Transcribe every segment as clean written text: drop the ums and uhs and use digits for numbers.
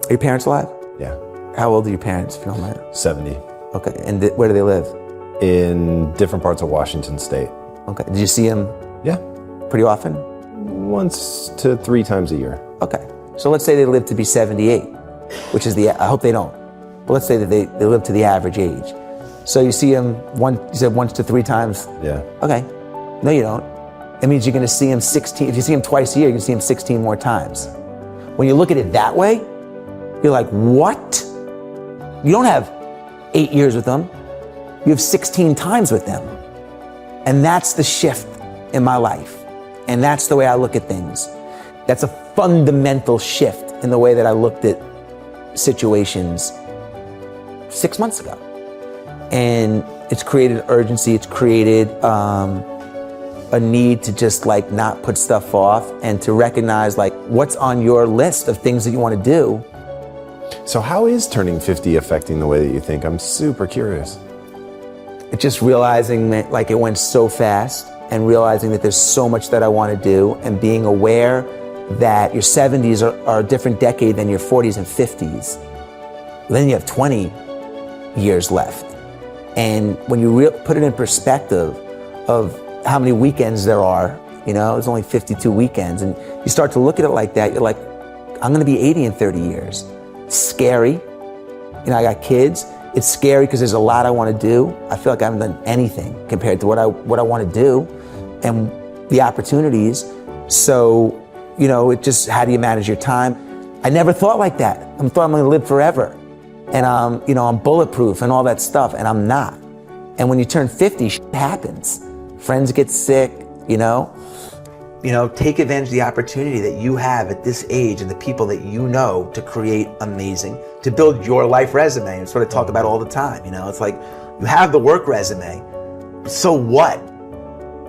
Are your parents alive? Yeah. How old are your parents, if you don't mind? 70. Okay, and where do they live? In different parts of Washington State. Okay, did you see them Yeah. pretty often? Once to 3 times a year. Okay, so let's say they live to be 78, which is I hope they don't, but let's say that they live to the average age. So you see them you said once to 3 times? Yeah. Okay, no you don't. It means you're gonna see them 16, if you see them twice a year, you can see them 16 more times. When you look at it that way, you're like, what? You don't have 8 years with them, you have 16 times with them. And that's the shift in my life. And that's the way I look at things. That's a fundamental shift in the way that I looked at situations 6 months ago. And it's created urgency, it's created a need to just like not put stuff off and to recognize like what's on your list of things that you want to do. So how is turning 50 affecting the way that you think? I'm super curious. It's just realizing that like it went so fast and realizing that there's so much that I want to do and being aware that your 70s are a different decade than your 40s and 50s. Then you have 20 years left. And when you put it in perspective of how many weekends there are, you know, there's only 52 weekends, and you start to look at it like that, you're like, I'm gonna be 80 in 30 years. It's scary. You know, I got kids. It's scary because there's a lot I want to do. I feel like I haven't done anything compared to what I want to do and the opportunities. So, you know, it just, how do you manage your time? I never thought like that. I thought I'm going to live forever. And I'm bulletproof and all that stuff, and I'm not. And when you turn 50, shit happens. Friends get sick, you know. Take advantage of the opportunity that you have at this age and the people that you know to create amazing, to build your life resume and sort of talk about all the time. You know, it's like you have the work resume, so what?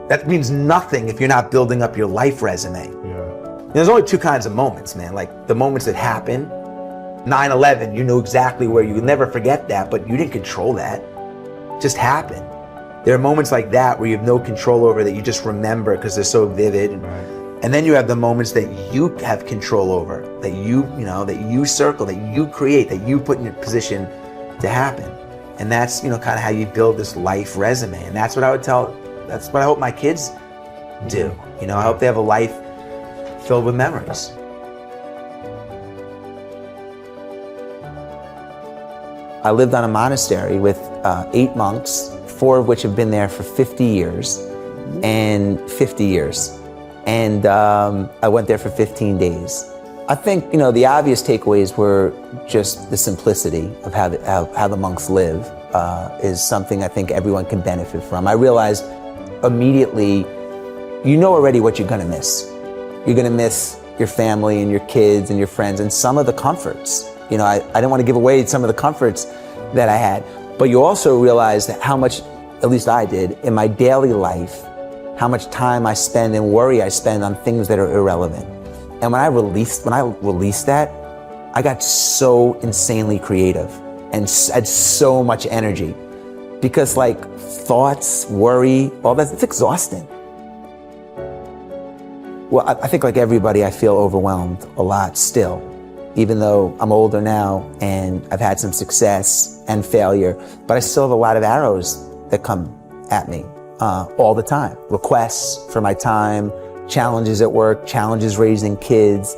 That means nothing if you're not building up your life resume. Yeah. There's only 2 kinds of moments, man. Like the moments that happen, 9/11, you knew exactly where, you never forget that, but you didn't control that. It just happened. There are moments like that where you have no control over, that you just remember because they're so vivid. And then you have the moments that you have control over, that that you circle, that you create, that you put in a position to happen. And that's, kind of how you build this life resume. And that's what that's what I hope my kids do. I hope they have a life filled with memories. I lived on a monastery with 8 monks, 4 of which have been there for 50 years and 50 years. And I went there for 15 days. I think, the obvious takeaways were just the simplicity of how the monks live is something I think everyone can benefit from. I realized immediately, already what you're gonna miss. You're gonna miss your family and your kids and your friends and some of the comforts. I didn't want to give away some of the comforts that I had, but you also realize that how much, at least I did, in my daily life, how much time I spend and worry I spend on things that are irrelevant. And when I released that, I got so insanely creative and had so much energy, because thoughts, worry, all that, it's exhausting. Well, I think like everybody, I feel overwhelmed a lot still, even though I'm older now and I've had some success and failure, but I still have a lot of arrows that come at me all the time. Requests for my time, challenges at work, challenges raising kids.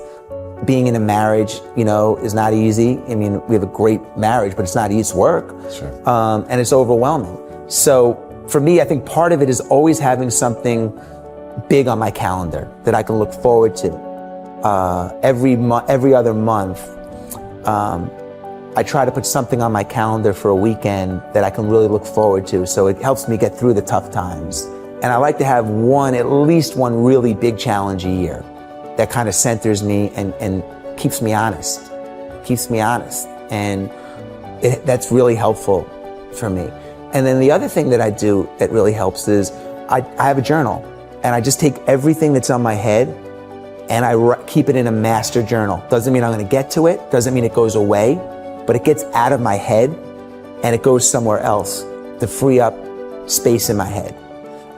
Being in a marriage, is not easy. I mean, we have a great marriage, but it's not easy. It's work. Sure. And it's overwhelming. So for me, I think part of it is always having something big on my calendar that I can look forward to. Every other month, I try to put something on my calendar for a weekend that I can really look forward to. So it helps me get through the tough times. And I like to have at least one really big challenge a year that kind of centers me and keeps me honest. And that's really helpful for me. And then the other thing that I do that really helps is I have a journal, and I just take everything that's on my head and I keep it in a master journal. Doesn't mean I'm gonna get to it, doesn't mean it goes away, but it gets out of my head and it goes somewhere else to free up space in my head.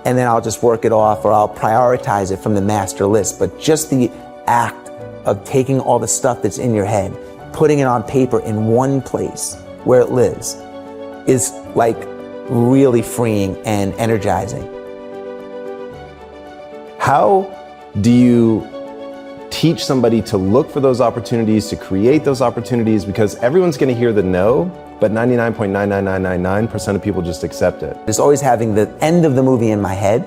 And then I'll just work it off, or I'll prioritize it from the master list. But just the act of taking all the stuff that's in your head, putting it on paper in one place where it lives is like really freeing and energizing. How do you teach somebody to look for those opportunities, to create those opportunities? Because everyone's going to hear the no, but 99.99999% of people just accept it. It's always having the end of the movie in my head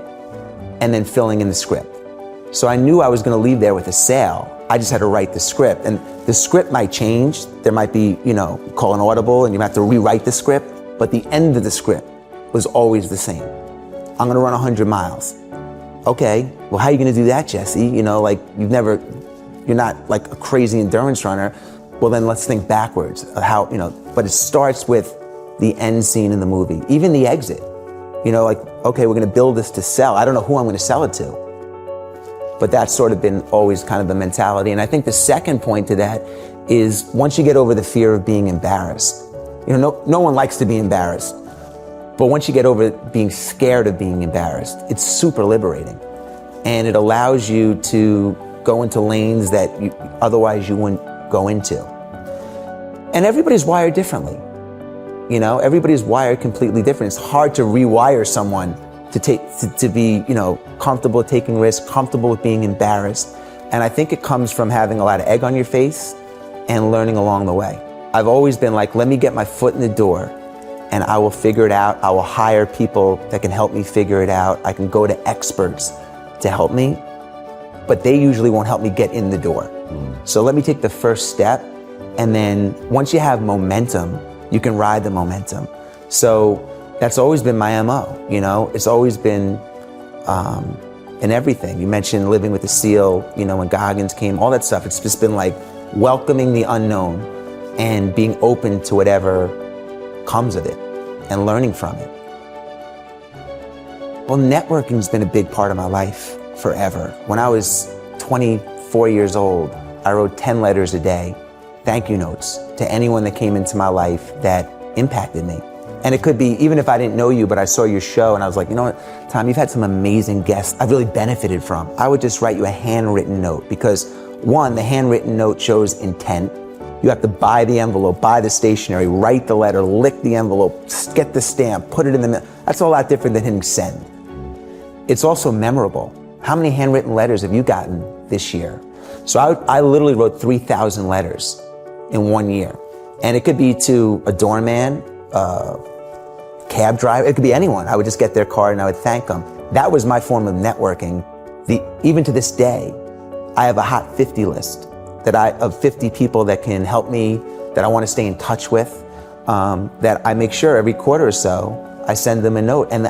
and then filling in the script. So I knew I was going to leave there with a sale. I just had to write the script, and the script might change. There might be, call an audible and you have to rewrite the script, but the end of the script was always the same. I'm going to run 100 miles. Okay, well, how are you going to do that, Jesse? You're not like a crazy endurance runner. Well, then let's think backwards of how, but it starts with the end scene in the movie, even the exit. Okay, we're going to build this to sell. I don't know who I'm going to sell it to. But that's sort of been always kind of the mentality. And I think the second point to that is once you get over the fear of being embarrassed, no one likes to be embarrassed. But once you get over being scared of being embarrassed, it's super liberating. And it allows you to go into lanes that otherwise you wouldn't go into. And everybody's wired differently. Everybody's wired completely different. It's hard to rewire someone to be, comfortable taking risks, comfortable with being embarrassed. And I think it comes from having a lot of egg on your face and learning along the way. I've always been like, let me get my foot in the door and I will figure it out. I will hire people that can help me figure it out. I can go to experts to help me, but they usually won't help me get in the door. So let me take the first step. And then once you have momentum, you can ride the momentum. So that's always been my MO, it's always been in everything. You mentioned living with the SEAL, when Goggins came, all that stuff. It's just been like welcoming the unknown and being open to whatever comes of it and learning from it. Well, networking's been a big part of my life forever. When I was 24 years old, I wrote 10 letters a day, thank you notes to anyone that came into my life that impacted me. And it could be, even if I didn't know you, but I saw your show and I was like, you know what, Tom, you've had some amazing guests I've really benefited from. I would just write you a handwritten note because one, the handwritten note shows intent. You have to buy the envelope, buy the stationery, write the letter, lick the envelope, get the stamp, put it in the mail. That's a lot different than hitting send. It's also memorable. How many handwritten letters have you gotten this year? So I literally wrote 3,000 letters in 1 year. And it could be to a doorman, cab driver, it could be anyone. I would just get their card and I would thank them. That was my form of networking. Even to this day, I have a hot 50 list of 50 people that can help me, that I want to stay in touch with, that I make sure every quarter or so, I send them a note and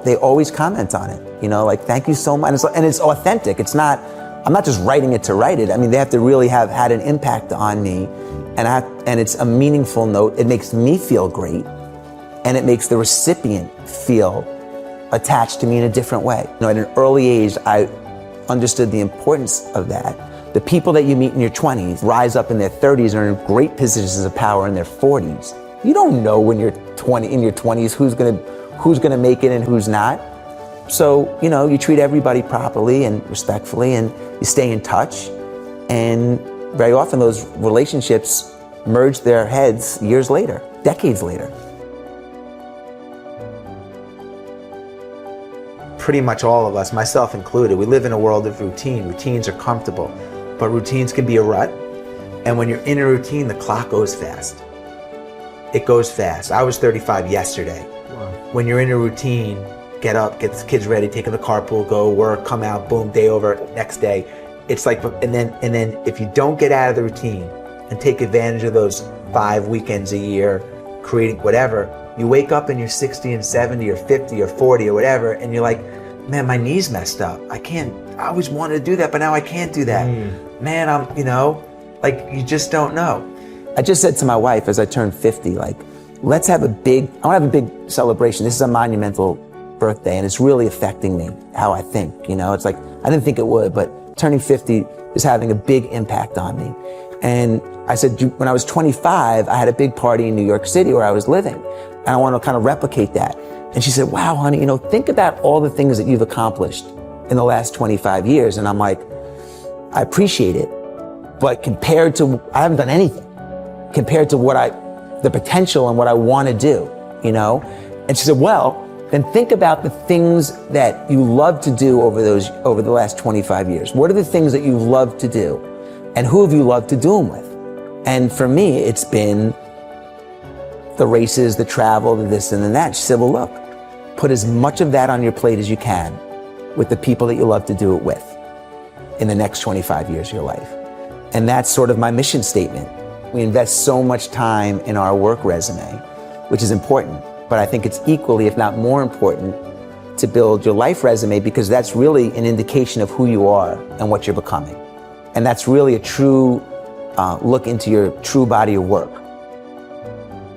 they always comment on it. Like, thank you so much. And it's authentic. I'm not just writing it to write it. I mean, they have to really have had an impact on me, and it's a meaningful note. It makes me feel great, and it makes the recipient feel attached to me in a different way. At an early age, I understood the importance of that. The people that you meet in your 20s rise up in their 30s and are in great positions of power in their 40s. You don't know when you're in your 20s who's gonna make it and who's not. So, you treat everybody properly and respectfully, and you stay in touch. And very often those relationships merge their heads years later, decades later. Pretty much all of us, myself included, we live in a world of routine. Routines are comfortable, but routines can be a rut. And when you're in a routine, the clock goes fast. It goes fast. I was 35 yesterday. Wow. When you're in a routine, get up, get the kids ready, take them to carpool, go work, come out, boom, day over, next day. It's like, and then if you don't get out of the routine and take advantage of those 5 weekends a year, creating whatever, you wake up and you're 60 and 70 or 50 or 40 or whatever, and you're like, man, my knee's messed up. I always wanted to do that, but now I can't do that. Man, you just don't know. I just said to my wife as I turned 50, I want to have a big celebration. This is a monumental birthday, and it's really affecting me, how I think. It's like, I didn't think it would, but turning 50 is having a big impact on me. And I said, when I was 25, I had a big party in New York City where I was living, and I want to kind of replicate that. And she said, wow, honey, think about all the things that you've accomplished in the last 25 years. And I'm like, I appreciate it, but compared to, I haven't done anything. compared to the potential and what I want to do, you know? And she said, well, then think about the things that you love to do over the last 25 years. What are the things that you love to do? And who have you loved to do them with? And for me, it's been the races, the travel, the this and the that. She said, well, look, put as much of that on your plate as you can with the people that you love to do it with in the next 25 years of your life. And that's sort of my mission statement. We invest so much time in our work resume, which is important, but I think it's equally, if not more important, to build your life resume, because that's really an indication of who you are and what you're becoming. And that's really a true look into your true body of work.